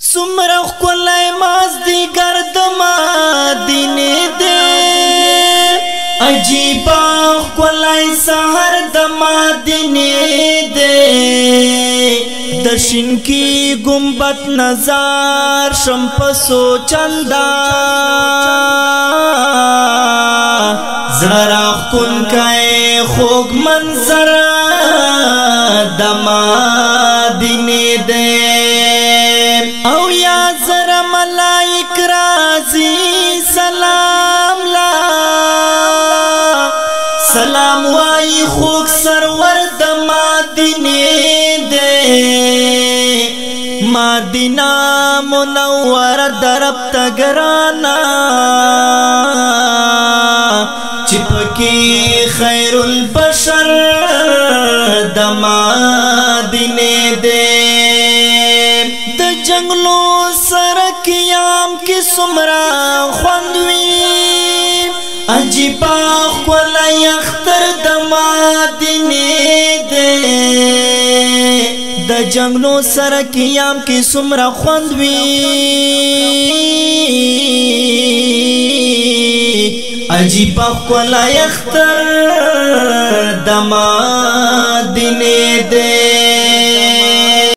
سمرخ کولای مازدیګر د مدینه دې عجیبا کولای سحر د مدینه دې د شین کی گنبد نظر شم پسو چندا زړه کون کای خوږ منظر د مدینه دې او یا زر ملائک رازی سلام لا سلام وائی خوک سرور د مدینه دے مدینہ منور درب تگرانا چپکی خیر البشر د مدینه دے جنگلو سرکیام کی سمرا خوندوی عجیبا خولی اختر د مدینه دے د جنگلو سرکیام کی سمرا خوندوی عجیبا خولی اختر د مدینه دے